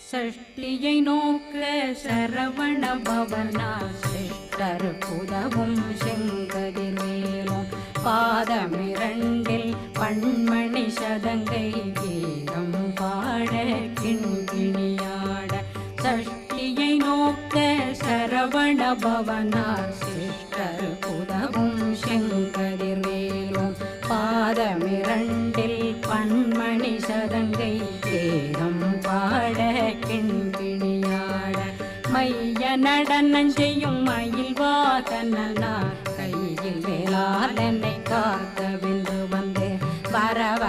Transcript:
சஷ்டியை நோக்க சரவண பவனா சிஷ்டர் புதவும் செங்கதிர்வேலும் பாதமிரண்டில் பண்மணி சதங்கை கீதம் பாட கிண்கிணியாட சஷ்டியை நோக்க சரவண பவனா சிஷ்டர் புதவும் செங்கதிர்வேலும் பாதமிரண்டில் பண்மணி சதங்கை கீதம் பாட கிண்கிணியாட மைய நடனம் செய்யும் மயில் வாகனார் கையில் வேளாளனை காக்க வென்று வந்து வரவ